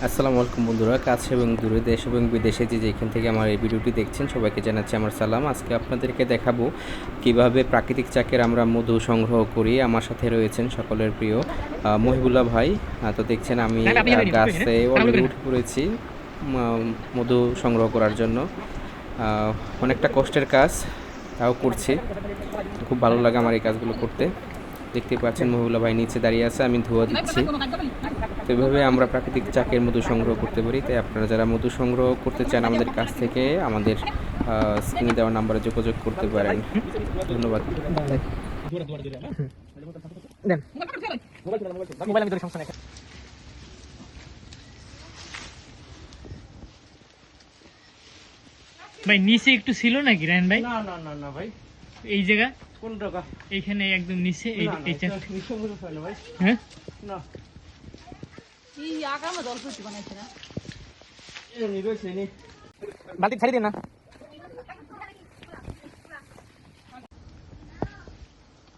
আসসালামু আলাইকুম বন্ধুরা, কাছে এবং দূরে, দেশ এবং বিদেশে যে যেখান থেকে আমার এই ভিডিওটি দেখছেন সবাইকে জানাচ্ছি আমার সালাম। আজকে আপনাদেরকে দেখাবো কিভাবে প্রাকৃতিক চাকের আমরা মধু সংগ্রহ করি। আমার সাথে রয়েছেন সকলের প্রিয় মহিবুল্লাহ ভাই। তো দেখছেন আমি গাছে অলরেডি উঠে পড়েছি মধু সংগ্রহ করার জন্য। অনেকটা কষ্টের কাজ, তাও করছি। খুব ভালো লাগে আমার এই কাজগুলো করতে। দেখতে পাচ্ছেন মহিবুল্লাহ ভাই নিচে দাঁড়িয়ে আছে, আমি ধোয়া দিচ্ছি। তো এইভাবে আমরা প্রাকৃতিক চাকের মধু সংগ্রহ করতে পারি। তাই আপনারা যারা মধু সংগ্রহ করতে চান আমাদের কাছ থেকে আমাদের স্ক্রিনে দেওয়া নাম্বারে যোগাযোগ করতে পারেন। ধন্যবাদ। ভাই নিচে একটু ছিল নাকি রায়ন ভাই? না না না না ভাই, এই জায়গা কোন টাকা? এইখানে একদম নিচে এই না, না, এইটা এটা নিঃসঙ্গ হয় না ভাই। হ্যাঁ না, এই আগামে জল ফুটি বানাইছে না এমনি রয়েছে নি। বালতি ছাড়ি দেন না।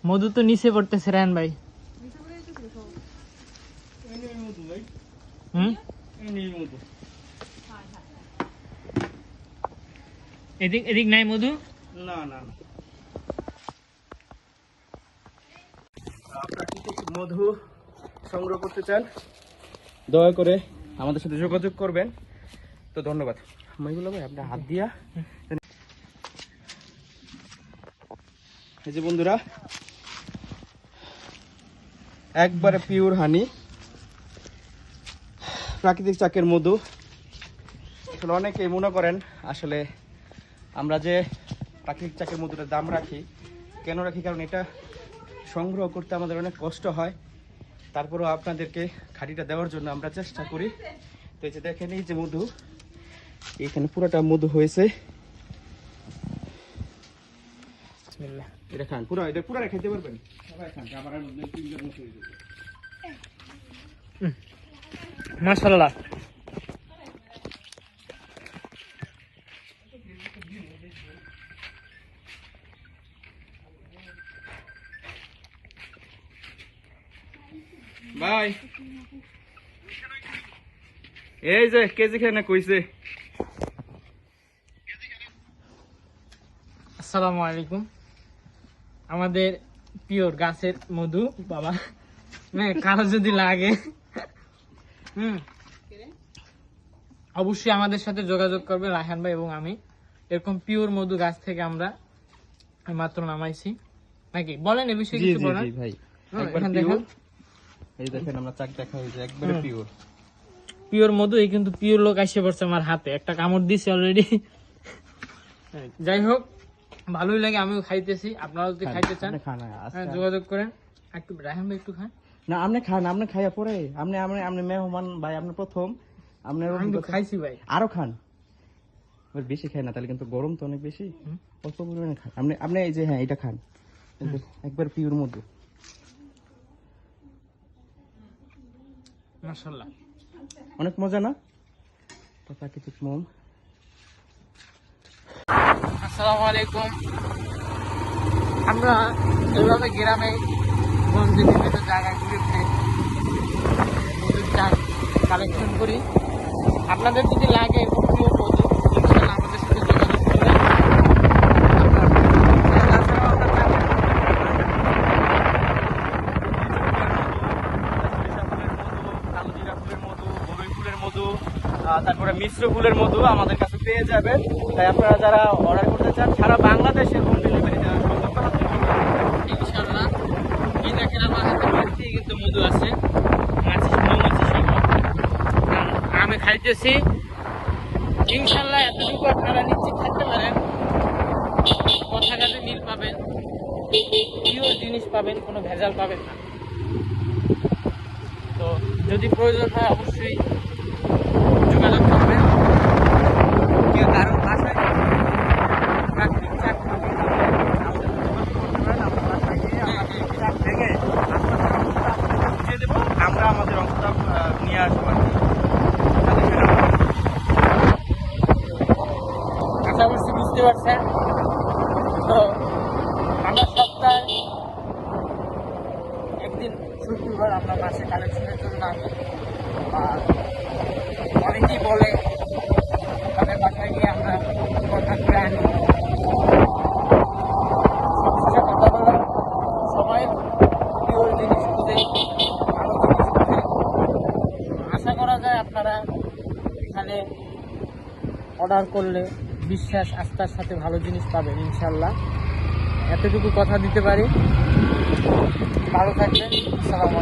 মধু তো নিচে পড়তেছে রায়ন ভাই। এমনি মতো ভাই, হুম, এমনি মতো। এদিক এদিক নাই মধু। না না না, প্রাকৃতিক মধু সংগ্রহ করতে চান দয়া করে আমাদের সাথে যোগাযোগ করবেন। তো ধন্যবাদ। মহিবুল্লাহ ভাই, আপনার হাত দিয়া এই যে বন্ধুরা, একবারে পিওর হানি, প্রাকৃতিক চাকের মধু। আসলে অনেকেই মনে করেন আসলে আমরা যে প্রাকৃতিক চাকের মধুটার দাম রাখি, কেন রাখি, কারণ এটা সংগ্রহ করতে আমাদের অনেক কষ্ট হয়। তারপরেও আপনাদেরকে খাঁটিটা দেওয়ার জন্য আমরা চেষ্টা করি। তো এই যে দেখেন, এই যে মধু, এখানে পুরোটা মধু হয়েছে। এটা খান, এটা পুরো খেতে পারবেন। মাশাআল্লাহ। ভাই এই যে কেজি খানে কইছে। আসসালামু আলাইকুম। আমাদের পিওর গাছের মধু বাবা, কারো যদি লাগে অবশ্যই আমাদের সাথে যোগাযোগ করবে রায়হান ভাই এবং আমি। এরকম পিওর মধু গাছ থেকে আমরা মাত্র নামাইছি নাকি, বলেন এ বিষয়ে কিছু বলেন ভাই। এখানে দেখেন, এই দেখেন আমরা চাক দেখা হয়েছে একবারে পিওর পিওর মধু। এই কিন্তু পিওর লোক আসে পড়ছে আমার হাতে, একটা কামড় দিছে অলরেডি। যাই হোক, ভালোই লাগে, আমিও খাইতেছি। আপনারা যদি খাইতে চান যোগাযোগ করেন। একটু রায়হান ভাই একটু খান না, আপনি খান, আপনি খাইয়া পরে আপনি আপনি আপনি মেহমান ভাই, আপনি প্রথম আপনার আমি তো খাইছি ভাই। আরো খান, বেশি খাই না তাহলে কিন্তু গরম তো অনেক বেশি, অল্প পরিমাণে খান। আপনি আপনি এই যে হ্যাঁ এটা খান, একবার পিওর মধু। মাশাআল্লাহ, অনেক মজা না? প্রাকৃতিক মোম। আসসালামু আলাইকুম। আমরা এইভাবে গ্রামে গঞ্জে বিভিন্ন জায়গায় ঘুরে ঘুরে মধুর চাক কালেকশন করি। আপনাদের যদি লাগে এরকম প্রিয় মধু, ইনশাআল্লাহ আমাদের সাথে যোগাযোগ করবেন। তারপরে মিশ্র ফুলের মধু আমাদের কাছে পেয়ে যাবেন। তাই আপনারা যারা অর্ডার করতে চান সারা বাংলাদেশের হোম ডেলিভারি দেওয়ার সুযোগ করা হচ্ছে। ইনশাআল্লাহ। এই দেখেন আমার হাতে বাড়তি কিন্তু মধু আছে, মাছি মৌমাছি সহ। আমি খাইতেছি, ইনশাআল্লাহ এতটুকু আপনারা নিশ্চিত থাকতে পারেন, কথা কাজে মিল পাবেন, পিওর জিনিস পাবেন, কোনো ভেজাল পাবেন না। তো যদি প্রয়োজন হয় অবশ্যই যোগাযোগ করবেন। কেউ কারণ বাসায় প্রাকৃতিক চাক আমরা আমাদের অংশটা নিয়ে আসবো। আশা করছি বুঝতে পারছেন। তো আমরা সপ্তাহে একদিন শুক্রবার আমরা মাসে কালেকশনের জন্য আসি। বলে তাদের বাসায় গিয়ে আমরা কন্ট্যাক্ট করে আনি। সবশেষে কথা হলো সবাই পিওর জিনিস খুঁজে, ভালো জিনিস খুঁজে। আশা করা যায় আপনারা এখানে অর্ডার করলে বিশ্বাস আস্থার সাথে ভালো জিনিস পাবেন ইনশাল্লাহ। এতটুকু কথা দিতে পারি। ভালো থাকবেন। আসসালামু আলাইকুম।